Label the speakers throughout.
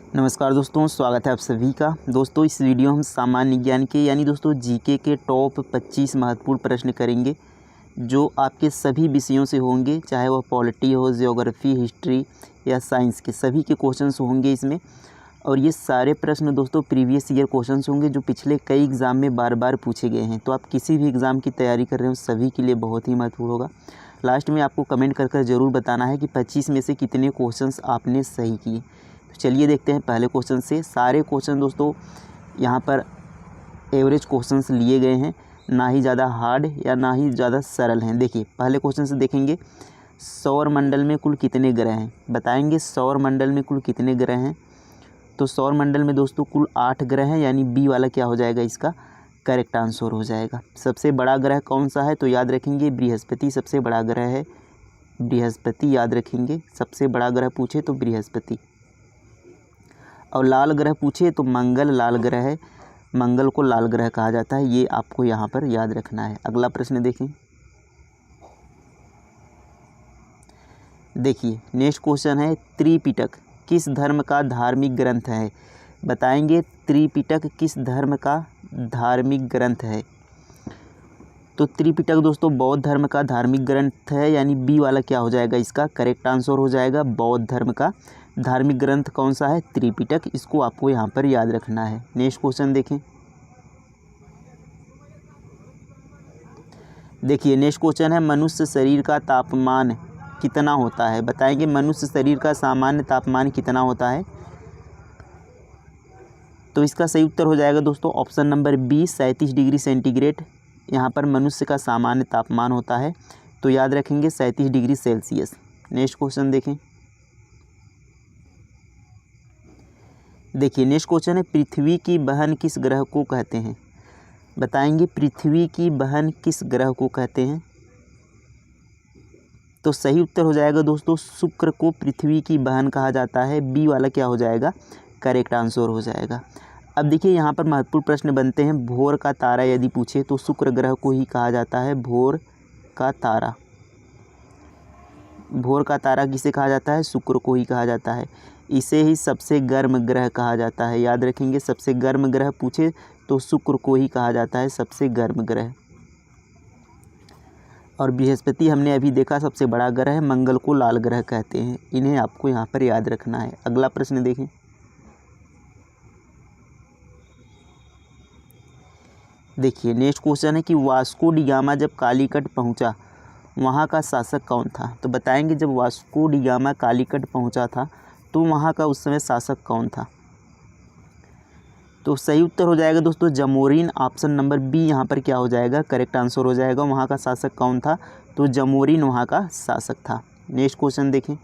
Speaker 1: नमस्कार दोस्तों, स्वागत है आप सभी का। दोस्तों इस वीडियो हम सामान्य ज्ञान के यानी दोस्तों जीके के टॉप 25 महत्वपूर्ण प्रश्न करेंगे जो आपके सभी विषयों से होंगे, चाहे वह पॉलिटी हो, ज्योग्राफी, हिस्ट्री या साइंस के सभी के क्वेश्चंस होंगे इसमें। और ये सारे प्रश्न दोस्तों प्रीवियस ईयर क्वेश्चंस होंगे जो पिछले कई एग्ज़ाम में बार बार पूछे गए हैं। तो आप किसी भी एग्ज़ाम की तैयारी कर रहे हो सभी के लिए बहुत ही महत्वपूर्ण होगा। लास्ट में आपको कमेंट कर ज़रूर बताना है कि 25 में से कितने क्वेश्चंस आपने सही किए। तो चलिए देखते हैं पहले क्वेश्चन से। सारे क्वेश्चन दोस्तों यहाँ पर एवरेज क्वेश्चंस लिए गए हैं, ना ही ज़्यादा हार्ड या ना ही ज़्यादा सरल हैं। देखिए पहले क्वेश्चन से देखेंगे, सौर मंडल में कुल कितने ग्रह हैं? बताएंगे सौर मंडल में कुल कितने ग्रह हैं। तो सौर मंडल में दोस्तों कुल 8 ग्रह हैं, यानी बी वाला क्या हो जाएगा, इसका करेक्ट आंसर हो जाएगा। सबसे बड़ा ग्रह कौन सा है? तो याद रखेंगे बृहस्पति सबसे बड़ा ग्रह है। बृहस्पति याद रखेंगे, सबसे बड़ा ग्रह पूछे तो बृहस्पति। और लाल ग्रह पूछे तो मंगल लाल ग्रह है, मंगल को लाल ग्रह कहा जाता है। ये आपको यहाँ पर याद रखना है। अगला प्रश्न देखें। देखिए नेक्स्ट क्वेश्चन है, त्रिपिटक किस धर्म का धार्मिक ग्रंथ है? बताएंगे त्रिपिटक किस धर्म का धार्मिक ग्रंथ है। तो त्रिपिटक दोस्तों बौद्ध धर्म का धार्मिक ग्रंथ है, यानी बी वाला क्या हो जाएगा, इसका करेक्ट आंसर हो जाएगा। बौद्ध धर्म का धार्मिक ग्रंथ कौन सा है? त्रिपिटक। इसको आपको यहाँ पर याद रखना है। नेक्स्ट क्वेश्चन देखें। देखिए नेक्स्ट क्वेश्चन है, मनुष्य शरीर का तापमान कितना होता है? बताएंगे मनुष्य शरीर का सामान्य तापमान कितना होता है। तो इसका सही उत्तर हो जाएगा दोस्तों option number B, 37 degree centigrade यहाँ पर मनुष्य का सामान्य तापमान होता है। तो याद रखेंगे 37 डिग्री सेल्सियस। नेक्स्ट क्वेश्चन देखें। देखिए नेक्स्ट क्वेश्चन है, पृथ्वी की बहन किस ग्रह को कहते हैं? बताएंगे पृथ्वी की बहन किस ग्रह को कहते हैं। तो सही उत्तर हो जाएगा दोस्तों शुक्र को पृथ्वी की बहन कहा जाता है। बी वाला क्या हो जाएगा, करेक्ट आंसर हो जाएगा। अब देखिए यहाँ पर महत्वपूर्ण प्रश्न बनते हैं, भोर का तारा यदि पूछे तो शुक्र ग्रह को ही कहा जाता है। भोर का तारा, भोर का तारा किसे कहा जाता है? शुक्र को ही कहा जाता है। इसे ही सबसे गर्म ग्रह कहा जाता है। याद रखेंगे सबसे गर्म ग्रह पूछे तो शुक्र को ही कहा जाता है सबसे गर्म ग्रह। और बृहस्पति हमने अभी देखा सबसे बड़ा ग्रह है, मंगल को लाल ग्रह कहते हैं। इन्हें आपको यहाँ पर याद रखना है। अगला प्रश्न देखें। देखिए नेक्स्ट क्वेश्चन है कि वास्को डी गामा जब कालीकट पहुँचा वहाँ का शासक कौन था? तो बताएंगे जब वास्को डी गामा कालीकट पहुँचा था तो वहाँ का उस समय शासक कौन था। तो सही उत्तर हो जाएगा दोस्तों जमोरिन। ऑप्शन नंबर बी यहाँ पर क्या हो जाएगा, करेक्ट आंसर हो जाएगा। वहाँ का शासक कौन था? तो जमोरिन वहाँ का शासक था। नेक्स्ट क्वेश्चन देखें।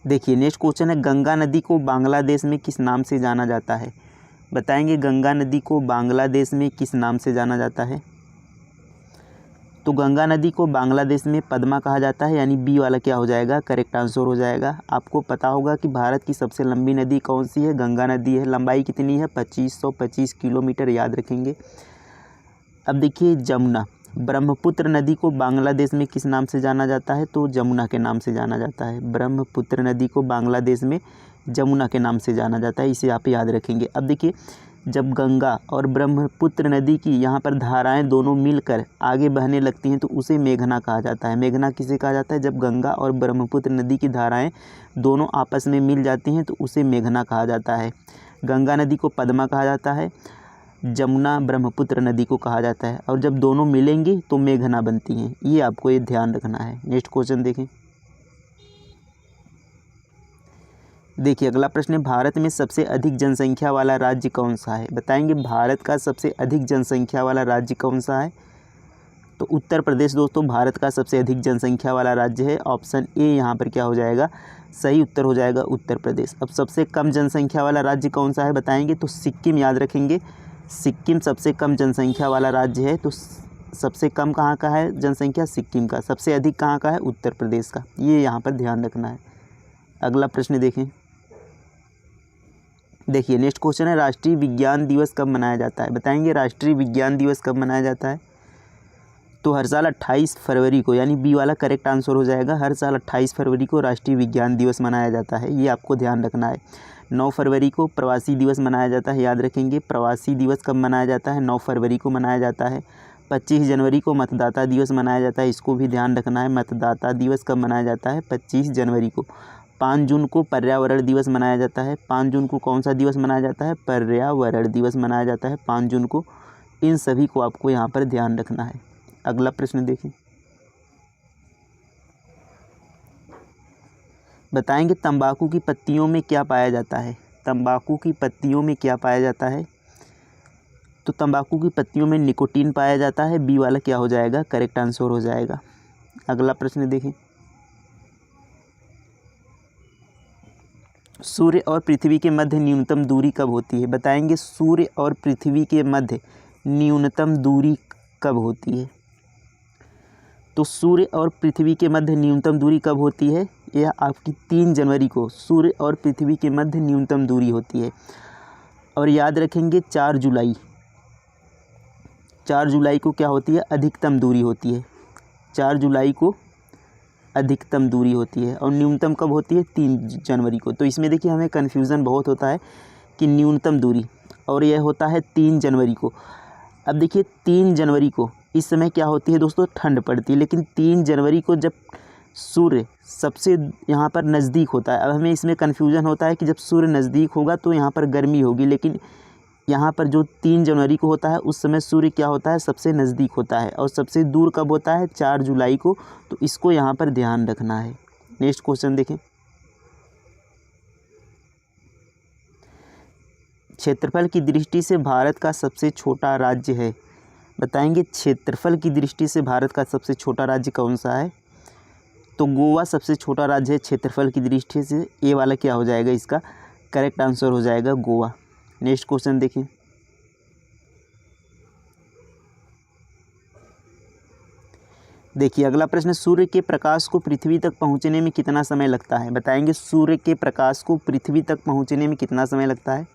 Speaker 1: देखिए नेक्स्ट क्वेश्चन है, गंगा नदी को बांग्लादेश में किस नाम से जाना जाता है? बताएंगे गंगा नदी को बांग्लादेश में किस नाम से जाना जाता है। तो गंगा नदी को बांग्लादेश में पद्मा कहा जाता है, यानी बी वाला क्या हो जाएगा, करेक्ट आंसर हो जाएगा। आपको पता होगा कि भारत की सबसे लंबी नदी कौन सी है? गंगा नदी है। लंबाई कितनी है? 2525 किलोमीटर। याद रखेंगे। अब देखिए जमुना, ब्रह्मपुत्र नदी को बांग्लादेश में किस नाम से जाना जाता है? तो जमुना के नाम से जाना जाता है। ब्रह्मपुत्र नदी को बांग्लादेश में जमुना के नाम से जाना जाता है, इसे आप याद रखेंगे। अब देखिए जब गंगा और ब्रह्मपुत्र नदी की यहाँ पर धाराएं दोनों मिलकर आगे बहने लगती हैं तो उसे मेघना कहा जाता है। मेघना किसे कहा जाता है? जब गंगा और ब्रह्मपुत्र नदी की धाराएं दोनों आपस में मिल जाती हैं तो उसे मेघना कहा जाता है। गंगा नदी को पद्मा कहा जाता है, जमुना ब्रह्मपुत्र नदी को कहा जाता है, और जब दोनों मिलेंगी तो मेघना बनती हैं। ये आपको ये ध्यान रखना है। नेक्स्ट क्वेश्चन देखें। देखिए अगला प्रश्न है, भारत में सबसे अधिक जनसंख्या वाला राज्य कौन सा है? बताएंगे भारत का सबसे अधिक जनसंख्या वाला राज्य कौन सा है? तो उत्तर प्रदेश दोस्तों भारत का सबसे अधिक जनसंख्या वाला राज्य है। ऑप्शन ए यहाँ पर क्या हो जाएगा, सही उत्तर हो जाएगा उत्तर प्रदेश। अब सबसे कम जनसंख्या वाला राज्य कौन सा है? बताएंगे तो सिक्किम। याद रखेंगे सिक्किम सबसे कम जनसंख्या वाला राज्य है। तो सबसे कम कहाँ का है जनसंख्या? सिक्किम का। सबसे अधिक कहाँ का है? उत्तर प्रदेश का। ये यहाँ पर ध्यान रखना है। अगला प्रश्न देखें। देखिए नेक्स्ट क्वेश्चन है, राष्ट्रीय विज्ञान दिवस कब मनाया जाता है? बताएंगे राष्ट्रीय विज्ञान दिवस कब मनाया जाता है। तो हर साल 28 फरवरी को, यानी बी वाला करेक्ट आंसर हो जाएगा। हर साल 28 फरवरी को राष्ट्रीय विज्ञान दिवस मनाया जाता है, ये आपको ध्यान रखना है। 9 फरवरी को प्रवासी दिवस मनाया जाता है, याद रखेंगे। प्रवासी दिवस कब मनाया जाता है? 9 फरवरी को मनाया जाता है। 25 जनवरी को मतदाता दिवस मनाया जाता है, इसको भी ध्यान रखना है। मतदाता दिवस कब मनाया जाता है? 25 जनवरी को। 5 जून को पर्यावरण दिवस मनाया जाता है। 5 जून को कौन सा दिवस मनाया जाता है? पर्यावरण दिवस मनाया जाता है 5 जून को। इन सभी को आपको यहाँ पर ध्यान रखना है। अगला प्रश्न देखें, बताएंगे तंबाकू की पत्तियों में क्या पाया जाता है? तंबाकू की पत्तियों में क्या पाया जाता है? तो तंबाकू की पत्तियों में निकोटीन पाया जाता है, बी वाला क्या हो जाएगा? करेक्ट आंसर हो जाएगा। अगला प्रश्न देखें, सूर्य और पृथ्वी के मध्य न्यूनतम दूरी कब होती है? बताएंगे सूर्य और पृथ्वी के मध्य न्यूनतम दूरी कब होती है? तो सूर्य और पृथ्वी के मध्य न्यूनतम दूरी कब होती है? यह आपकी 3 जनवरी को सूर्य और पृथ्वी के मध्य न्यूनतम दूरी होती है। और याद रखेंगे 4 जुलाई को क्या होती है? अधिकतम दूरी होती है। 4 जुलाई को अधिकतम दूरी होती है। और न्यूनतम कब होती है? 3 जनवरी को। तो इसमें देखिए हमें कन्फ्यूज़न बहुत होता है कि न्यूनतम दूरी, और यह होता है 3 जनवरी को। अब देखिए 3 जनवरी को इस समय क्या होती है दोस्तों? ठंड पड़ती है। लेकिन 3 जनवरी को जब सूर्य सबसे यहाँ पर नज़दीक होता है, अब हमें इसमें कन्फ्यूज़न होता है कि जब सूर्य नज़दीक होगा तो यहाँ पर गर्मी होगी, लेकिन यहाँ पर जो 3 जनवरी को होता है उस समय सूर्य क्या होता है? सबसे नज़दीक होता है। और सबसे दूर कब होता है? 4 जुलाई को। तो इसको यहाँ पर ध्यान रखना है। नेक्स्ट क्वेश्चन देखें, क्षेत्रफल की दृष्टि से भारत का सबसे छोटा राज्य है। बताएंगे क्षेत्रफल की दृष्टि से भारत का सबसे छोटा राज्य कौन सा है? तो गोवा सबसे छोटा राज्य है क्षेत्रफल की दृष्टि से। ए वाला क्या हो जाएगा? इसका करेक्ट आंसर हो जाएगा गोवा। नेक्स्ट क्वेश्चन देखें, देखिए अगला प्रश्न, सूर्य के प्रकाश को पृथ्वी तक पहुंचने में कितना समय लगता है? बताएंगे सूर्य के प्रकाश को पृथ्वी तक पहुंचने में कितना समय लगता है?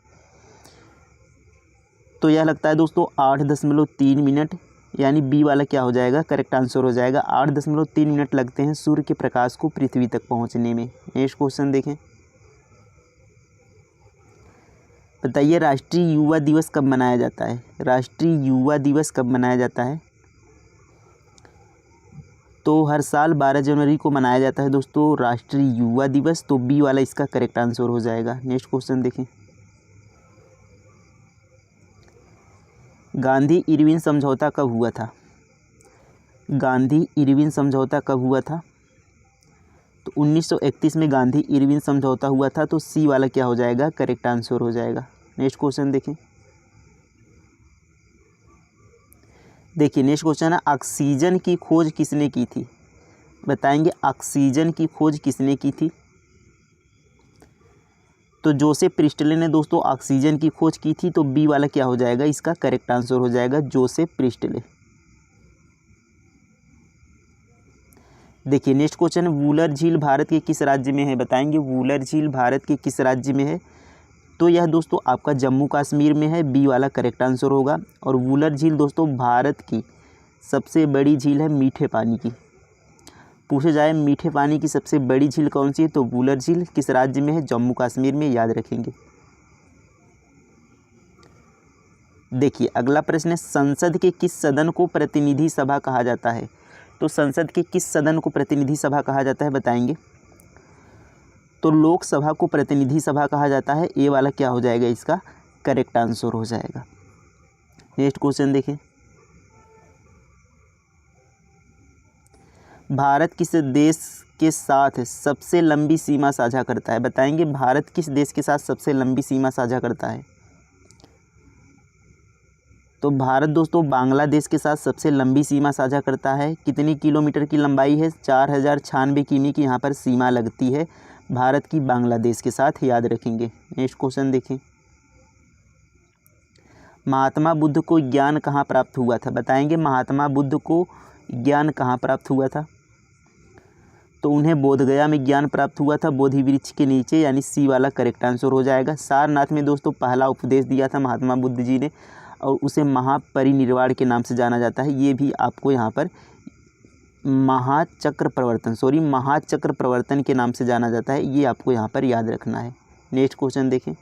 Speaker 1: तो यह लगता है दोस्तों 8.3 मिनट, यानी बी वाला क्या हो जाएगा? करेक्ट आंसर हो जाएगा। 8.3 मिनट लगते हैं सूर्य के प्रकाश को पृथ्वी तक पहुंचने में। नेक्स्ट क्वेश्चन देखें, बताइए राष्ट्रीय युवा दिवस कब मनाया जाता है? राष्ट्रीय युवा दिवस कब मनाया जाता है? तो हर साल 12 जनवरी को मनाया जाता है दोस्तों राष्ट्रीय युवा दिवस। तो बी वाला इसका करेक्ट आंसर हो जाएगा। नेक्स्ट क्वेश्चन देखें, गांधी इरविन समझौता कब हुआ था? गांधी इरविन समझौता कब हुआ था? तो 1931 में गांधी इरविन समझौता हुआ था। तो सी वाला क्या हो जाएगा? करेक्ट आंसर हो जाएगा। नेक्स्ट क्वेश्चन देखें, देखिए नेक्स्ट क्वेश्चन है, ऑक्सीजन की खोज किसने की थी? बताएंगे ऑक्सीजन की खोज किसने की थी? तो जोसेफ प्रिस्टले ने दोस्तों ऑक्सीजन की खोज की थी। तो बी वाला क्या हो जाएगा? इसका करेक्ट आंसर हो जाएगा जोसेफ प्रिस्टले। देखिए नेक्स्ट क्वेश्चन है, वूलर झील भारत के किस राज्य में है? बताएंगे वूलर झील भारत के किस राज्य में है? तो यह दोस्तों आपका जम्मू कश्मीर में है, बी वाला करेक्ट आंसर होगा। और वूलर झील दोस्तों भारत की सबसे बड़ी झील है मीठे पानी की। पूछे जाए मीठे पानी की सबसे बड़ी झील कौन सी है? तो वूलर झील किस राज्य में है? जम्मू कश्मीर में, याद रखेंगे। देखिए अगला प्रश्न है, संसद के किस सदन को प्रतिनिधि सभा कहा जाता है? तो संसद के किस सदन को प्रतिनिधि सभा कहा जाता है? बताएंगे। तो लोकसभा को प्रतिनिधि सभा कहा जाता है। ए वाला क्या हो जाएगा? इसका करेक्ट आंसर हो जाएगा। नेक्स्ट क्वेश्चन देखें, भारत किस देश के साथ सबसे लंबी सीमा साझा करता है? बताएंगे भारत किस देश के साथ सबसे लंबी सीमा साझा करता है? तो भारत दोस्तों बांग्लादेश के साथ सबसे लंबी सीमा साझा करता है। कितनी किलोमीटर की लंबाई है? 4096 किमी की यहाँ पर सीमा लगती है भारत की बांग्लादेश के साथ, याद रखेंगे। नेक्स्ट क्वेश्चन देखें, महात्मा बुद्ध को ज्ञान कहाँ प्राप्त हुआ था? बताएंगे महात्मा बुद्ध को ज्ञान कहाँ प्राप्त हुआ था? तो उन्हें बोधगया में ज्ञान प्राप्त हुआ था, बोधि वृक्ष के नीचे, यानी सी वाला करेक्ट आंसर हो जाएगा। सारनाथ में दोस्तों पहला उपदेश दिया था महात्मा बुद्ध जी ने। और उसे महापरिनिर्वाण के नाम से जाना जाता है। ये भी आपको यहाँ पर महाचक्र प्रवर्तन के नाम से जाना जाता है। ये आपको यहाँ पर याद रखना है। नेक्स्ट क्वेश्चन देखें,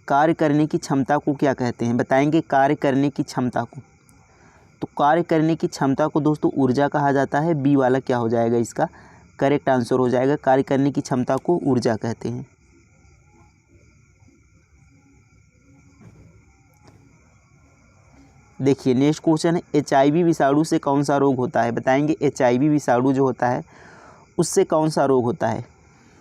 Speaker 1: कार्य करने की क्षमता को क्या कहते हैं? बताएंगे कार्य करने की क्षमता को। तो कार्य करने की क्षमता को दोस्तों ऊर्जा कहा जाता है। बी वाला क्या हो जाएगा, इसका करेक्ट आंसर हो जाएगा। कार्य करने की क्षमता को ऊर्जा कहते हैं। देखिए नेक्स्ट क्वेश्चन है, HIV विषाणु से कौन सा रोग होता है? बताएंगे HIV विषाणु जो होता है उससे कौन सा रोग होता है?